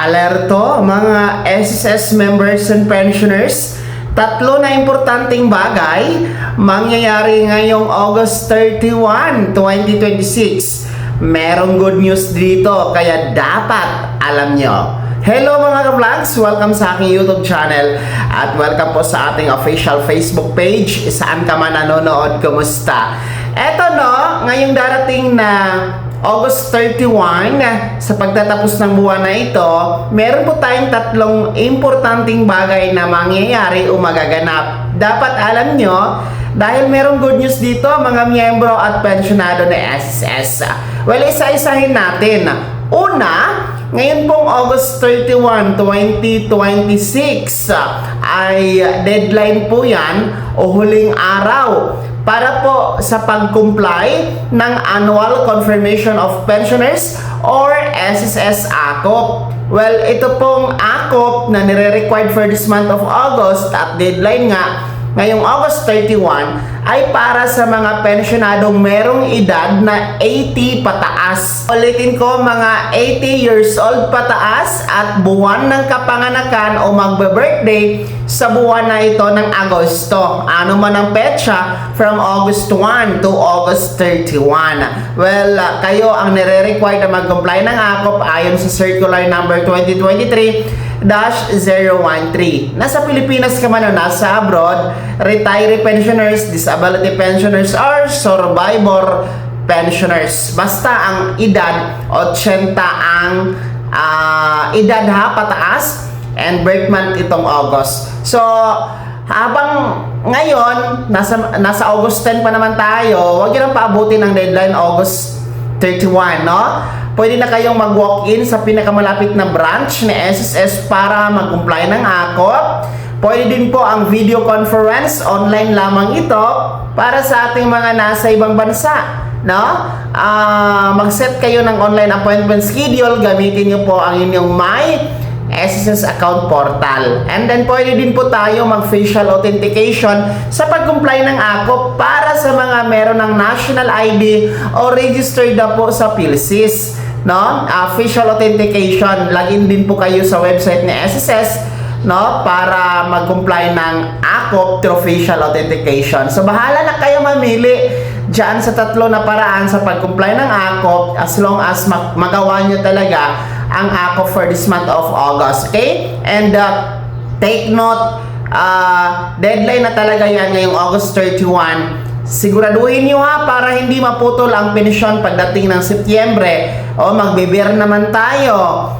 Alerto mga SSS members and pensioners, tatlo na importanteng bagay mangyayari ngayong August 31, 2026. Merong good news dito kaya dapat alam nyo. Hello mga ka-vlogs! Welcome sa aking YouTube channel at welcome po sa ating official Facebook page. Saan ka man nanonood, kumusta? Eto no, ngayong darating na August 31, sa pagtatapos ng buwan na ito, meron po tayong tatlong importanteng bagay na mangyayari o magaganap. Dapat alam nyo, dahil merong good news dito mga miyembro at pensionado ng SSS. Well, isa-isahin natin. Una, ngayon pong August 31, 2026 ay deadline po yan o huling araw para po sa pag-comply ng Annual Confirmation of Pensioners or SSS ACOP. Well, ito pong ACOP na nire-required for this month of August at deadline nga ngayong August 31 ay para sa mga pensionadong merong edad na 80 pataas. Ulitin ko, mga 80 years old pataas at buwan ng kapanganakan o magbe-birthday sa buwan na ito ng Agosto. Ano man ang petsa from August 1 to August 31. Well, kayo ang nire-require na mag-comply ng ACOP ayon sa Circular Number 2023-013. Nasa Pilipinas ka man o nasa abroad, retiree pensioners, disability pensioners, or survivor pensioners. Basta ang edad, 80 ang edad ha, pataas, and birth month itong August. So, habang ngayon, nasa August 10 pa naman tayo, huwag nyo nang paabutin ang deadline August 31, no? Pwede na kayong mag-walk-in sa pinakamalapit na branch ni SSS para mag-comply ng ACOP. Pwede din po ang video conference, online lamang ito para sa ating mga nasa ibang bansa, no? Mag-set kayo ng online appointment schedule, gamitin niyo po ang inyong My SSS account portal. And then pwede din po tayo mag-facial authentication sa pag-comply ng ACOP para sa mga meron ng national ID o registered na po sa PhilSys, no? Facial authentication, login din po kayo sa website ni SSS, no, para mag-comply ng ACOP through facial authentication. So bahala na kayo mamili dyan sa tatlo na paraan sa pag-comply ng ACOP as long as magawa nyo talaga ang ACOP for this month of August. Okay? And take note, deadline na talaga yan ngayong August 31. Siguraduhin nyo ha para hindi maputol ang pensyon pagdating ng Setyembre. O magbibir naman tayo,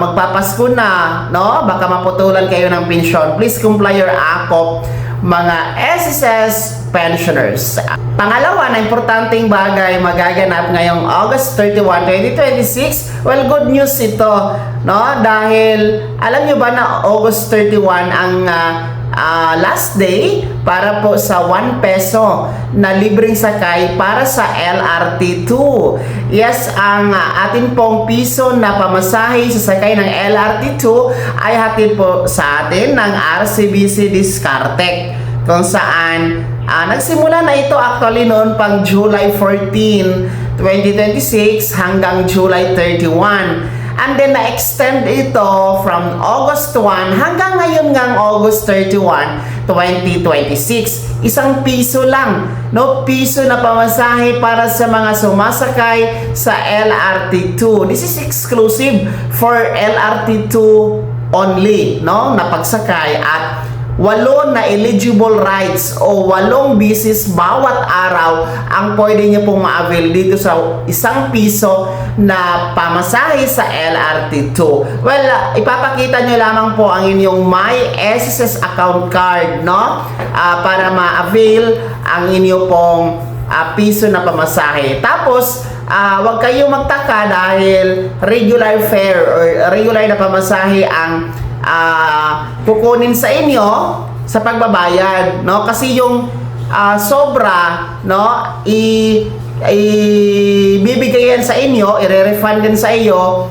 magpapasko na, no? Baka maputulan kayo ng pensyon. Please comply your ACOP, mga SSS pensioners. Pangalawa na importanteng bagay magaganap ngayong August 31, 2026. Well, good news ito, no? Dahil alam nyo ba na August 31 ang last day para po sa 1 peso na libreng sakay para sa LRT2. Yes, ang atin pong piso na pamasahe sa sakay ng LRT2 ay hatid po sa atin ng RCBC Discartec, kung saan nagsimula na ito actually noon pang July 14, 2026 hanggang July 31. And then na-extend ito from August 1 hanggang ngayon ngang August 31, 2026. Isang piso lang, no? Piso na pamasahe para sa mga sumasakay sa LRT2. This is exclusive for LRT2 only, no? Na pagsakay at 8 na eligible rides o 8 bisis bawat araw ang pwede nyo pong ma-avail dito sa isang piso na pamasahe sa LRT2. Well, ipapakita nyo lamang po ang inyong My SSS account card, no? Para ma-avail ang inyo pong piso na pamasahe. Tapos, wag kayong magtaka dahil regular fare or regular na pamasahe ang kukunin sa inyo sa pagbabayad, no? Kasi yung sobra, no, ibibigay yan sa inyo, i-refund din sa iyo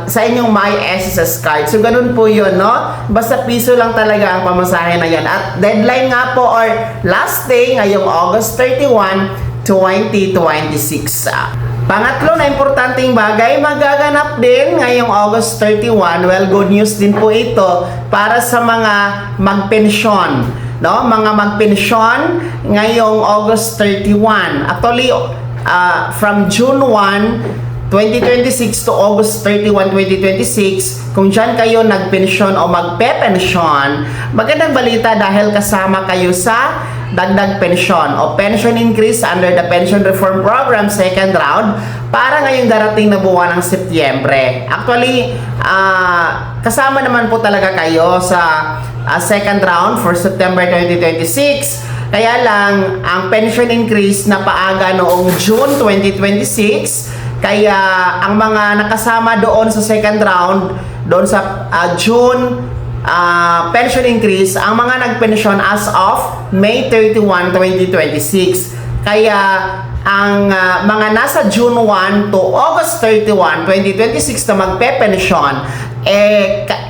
sa inyong My SSS card. So ganun po yun, no? Basta piso lang talaga ang pamasahe na yan. At deadline nga po or last day ngayong August 31, 2026. Pangatlo na importanteng bagay, magaganap din ngayong August 31. Well, good news din po ito para sa mga magpensyon. No? Mga magpensyon ngayong August 31. Actually, from June 1, 2026 to August 31, 2026, kung dyan kayo nagpensyon o magpe-pensyon, magandang balita dahil kasama kayo sa dagdag pensyon o pension increase under the Pension Reform Program second round para ngayong darating na buwan ng Setyembre. Actually, kasama naman po talaga kayo sa second round for September 2026. Kaya lang, ang pension increase na paaga noong June 2026, kaya ang mga nakasama doon sa second round, doon sa June pension increase, ang mga nagpensyon as of May 31, 2026. Kaya ang mga nasa June 1 to August 31, 2026 na magpe-pensyon,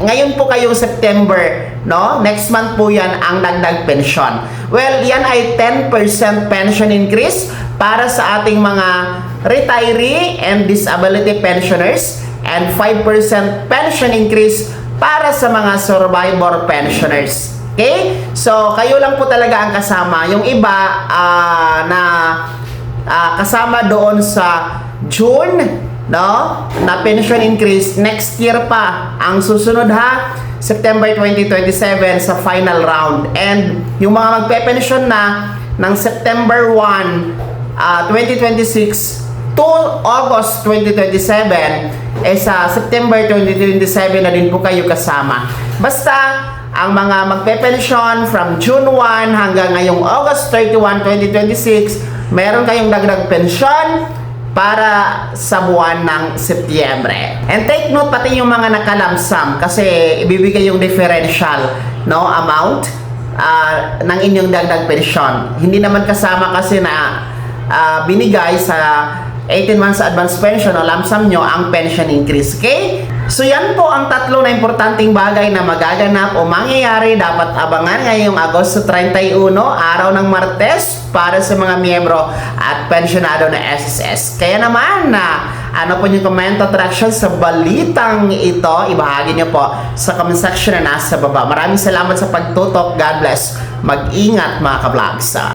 ngayon po kayong September, no? Next month po yan ang dagdag pensyon. Well, yan ay 10% pension increase para sa ating mga retiree and disability pensioners and 5% pension increase para sa mga survivor pensioners. Okay? So, kayo lang po talaga ang kasama. Yung iba na kasama doon sa June, no? Na pension increase, next year pa. Ang susunod ha, September 2027 sa final round. And yung mga magpe-pension na ng September 1, 2026 to August 2027, sa September 2027 na din po kayo kasama. Basta, ang mga magpe-pension from June 1 hanggang ngayong August 31, 2026, meron kayong dagdag pensyon para sa buwan ng Setyembre. And take note pati yung mga nakalamsam kasi ibibigay yung differential, no, amount ng inyong dagdag pensyon. Hindi naman kasama kasi na binigay sa 18 months advance pension o lump sum nyo ang pension increase. Okay? So yan po ang tatlo na importanteng bagay na magaganap o mangyayari. Dapat abangan ngayong Agosto 31, araw ng Martes, para sa mga miyembro at pensionado na SSS. Kaya naman ano po yung comment at reaction sa balitang ito, ibahagi nyo po sa comment section na nasa baba. Maraming salamat sa pagtutok. God bless. Mag-ingat mga ka-vlogs.